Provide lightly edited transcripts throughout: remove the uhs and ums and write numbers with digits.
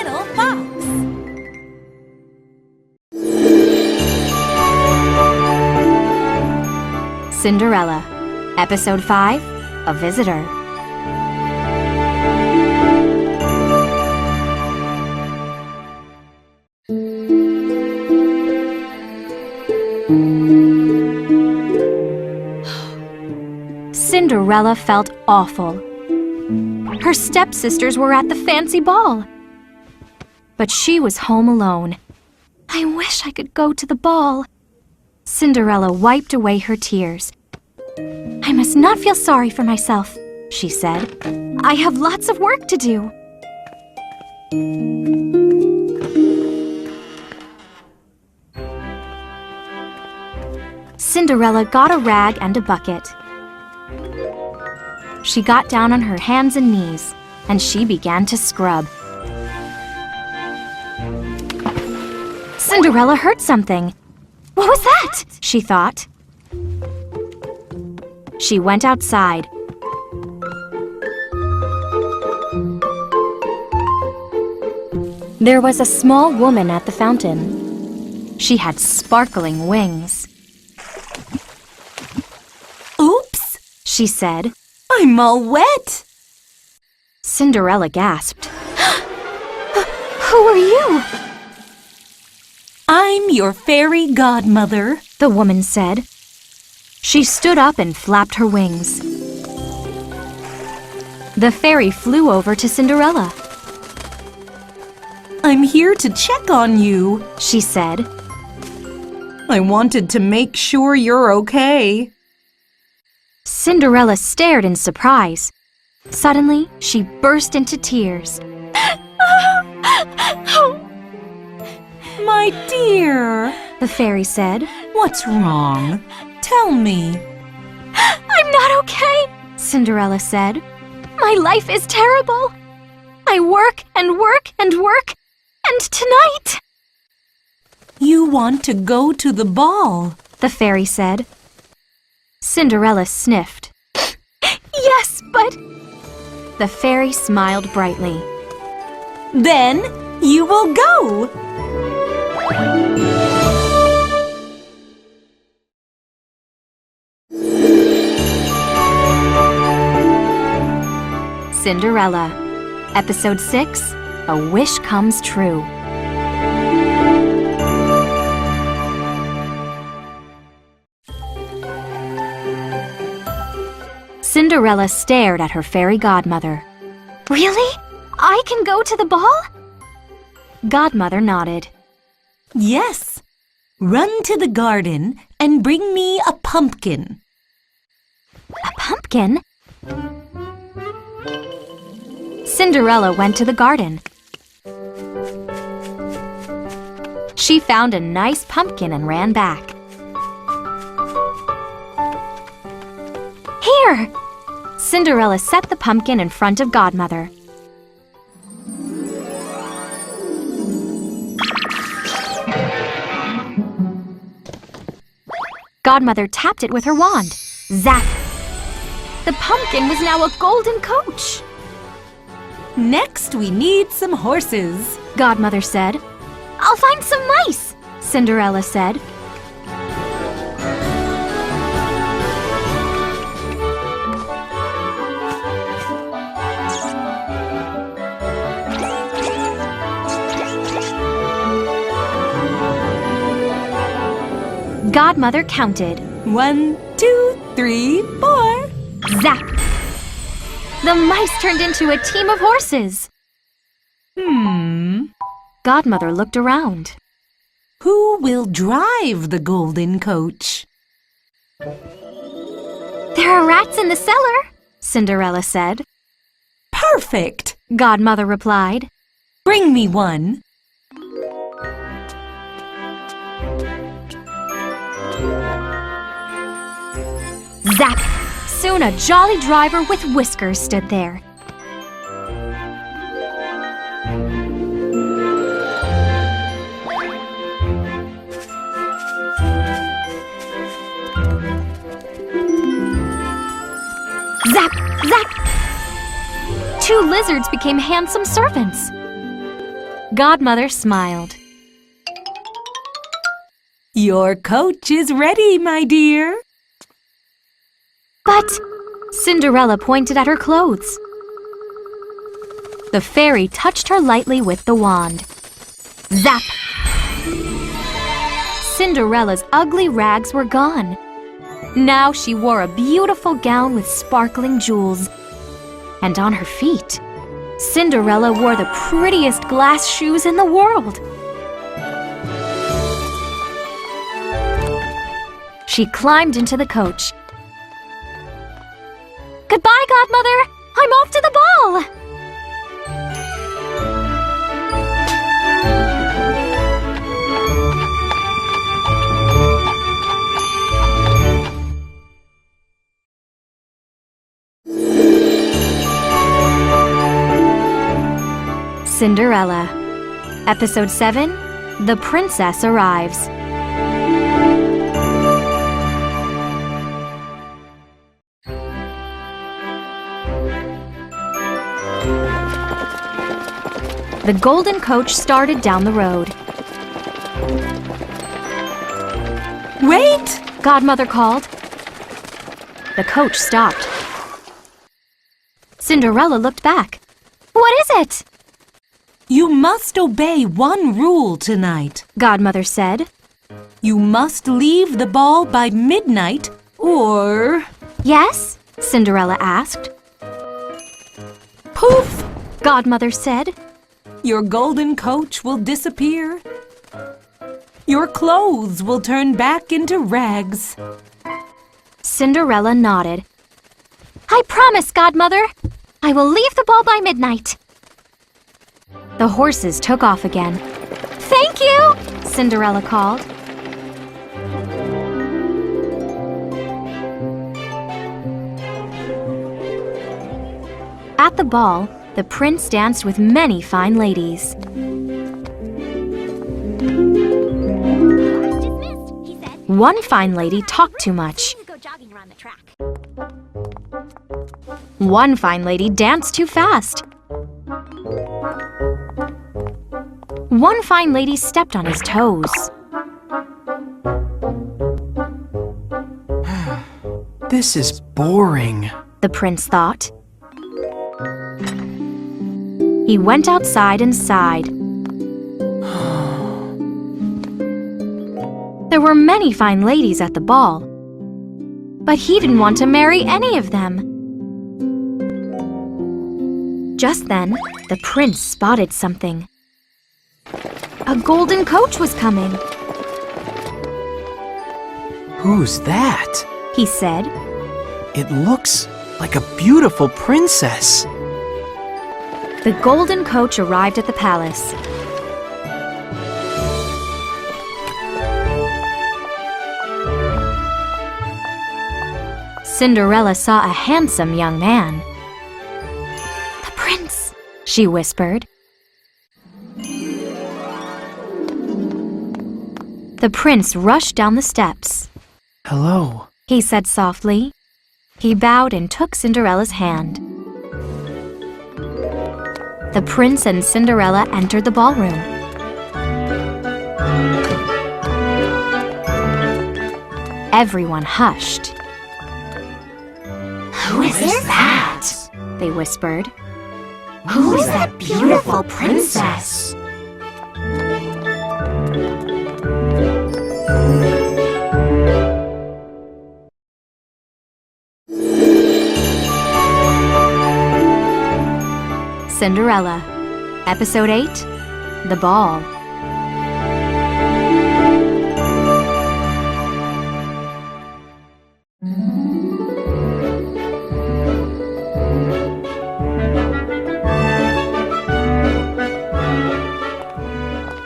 little fox. Cinderella, Episode 5, A Visitor. Cinderella felt awful. Her stepsisters were at the fancy ball. But she was home alone. I wish I could go to the ball. Cinderella wiped away her tears. I must not feel sorry for myself, she said. I have lots of work to do. Cinderella got a rag and a bucket. She got down on her hands and knees, and she began to scrub. Cinderella heard something. What was that? She thought. She went outside. There was a small woman at the fountain. She had sparkling wings. Oops, She said. I'm all wet. Cinderella gasped. Who are you? I'm your fairy godmother, The woman said. She stood up and flapped her wings. The fairy flew over to Cinderella. I'm here to check on you. She said. I wanted to make sure you're okay. Cinderella stared in surprise. Suddenly, she burst into tears. My dear, The fairy said. what's wrong? Tell me. I'm not okay, Cinderella said. My life is terrible. I work and work and work, and tonight... You want to go to the ball. The fairy said. Cinderella sniffed. Yes, but... The fairy smiled brightly. Then you will go. Cinderella, Episode 6, A Wish Comes True. Cinderella stared at her fairy godmother. Really? I can go to the ball? Godmother nodded. Yes. Run to the garden and bring me a pumpkin. A pumpkin? Cinderella went to the garden. She found a nice pumpkin and ran back. Here! Cinderella set the pumpkin in front of Godmother. Godmother tapped it with her wand. Zap! The pumpkin was now a golden coach. Next, we need some horses. Godmother said. I'll find some mice, Cinderella said. Godmother counted. 1, 2, 3, 4. Zap! The mice turned into a team of horses. Godmother looked around. Who will drive the golden coach? There are rats in the cellar, Cinderella said. Perfect. Godmother replied. Bring me one. Zap! Soon a jolly driver with whiskers stood there. Zap! Zap! 2 lizards became handsome servants. Godmother smiled. Your coach is ready, my dear. But Cinderella pointed at her clothes. The fairy touched her lightly with the wand. Zap! Cinderella's ugly rags were gone. Now she wore a beautiful gown with sparkling jewels. And on her feet, Cinderella wore the prettiest glass shoes in the world. She climbed into the coach. Goodbye, Godmother! I'm off to the ball! Cinderella. Episode 7, The Princess Arrives. The golden coach started down the road. Wait! Godmother called. The coach stopped. Cinderella looked back. What is it? You must obey one rule tonight. Godmother said. You must leave the ball by midnight, or... Yes? Cinderella asked. Poof! Godmother said. Your golden coach will disappear. Your clothes will turn back into rags. Cinderella nodded. I promise, Godmother. I will leave the ball by midnight. The horses took off again. Thank you, Cinderella called. At the ball, the prince danced with many fine ladies. One fine lady talked too much. One fine lady danced too fast. One fine lady stepped on his toes. This is boring, The prince thought. He went outside and sighed. There were many fine ladies at the ball, but he didn't want to marry any of them. Just then, the prince spotted something. A golden coach was coming. Who's that? He said. It looks like a beautiful princess. The golden coach arrived at the palace. Cinderella saw a handsome young man. The prince, she whispered. The prince rushed down the steps. Hello. He said softly. He bowed and took Cinderella's hand. The prince and Cinderella entered the ballroom. Everyone hushed. Who is that? They whispered. Who is that beautiful princess? Cinderella. Episode 8, The Ball.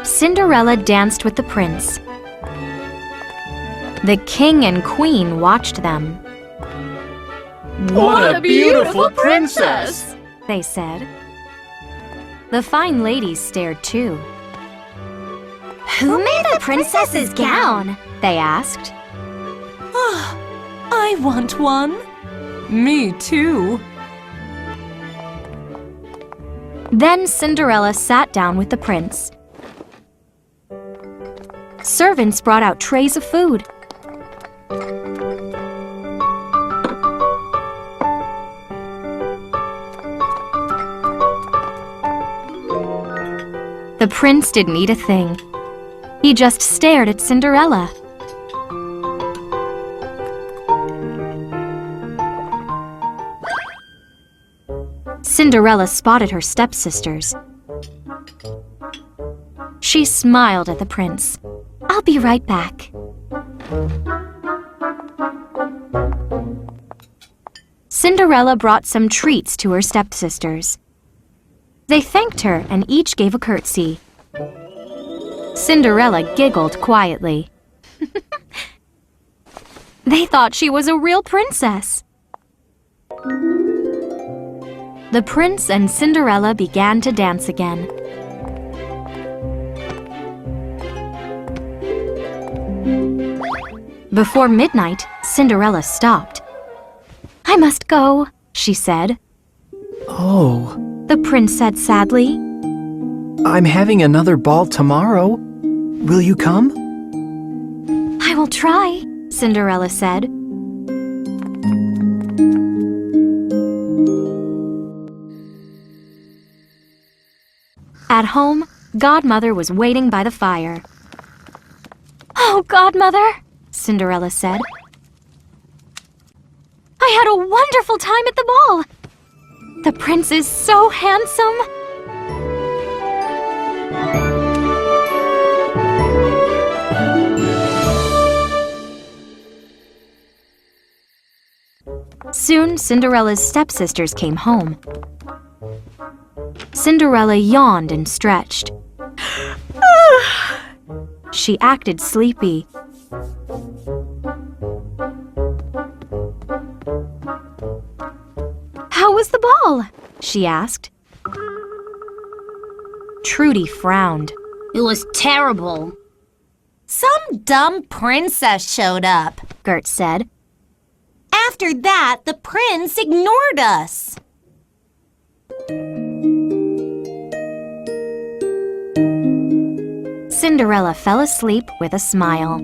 Cinderella danced with the prince. The king and queen watched them. What a beautiful princess! They said. The fine ladies stared too. Who made the princess's gown? They asked. Ah, I want one. Me too. Then Cinderella sat down with the prince. Servants brought out trays of food. The prince didn't eat a thing. He just stared at Cinderella. Cinderella spotted her stepsisters. She smiled at the prince. "I'll be right back." Cinderella brought some treats to her stepsisters. They thanked her and each gave a curtsy. Cinderella giggled quietly. They thought she was a real princess. The prince and Cinderella began to dance again. Before midnight, Cinderella stopped. "I must go," she said. Oh, The prince said sadly. I'm having another ball tomorrow. Will you come? "I will try," Cinderella said. At home, Godmother was waiting by the fire. "Oh, Godmother," Cinderella said. "I had a wonderful time at the ball. The prince is so handsome." Soon, Cinderella's stepsisters came home. Cinderella yawned and stretched. She acted sleepy. "How was the ball?" she asked. Trudy frowned. It was terrible. Some dumb princess showed up. Gert said. After that, the prince ignored us. Cinderella fell asleep with a smile.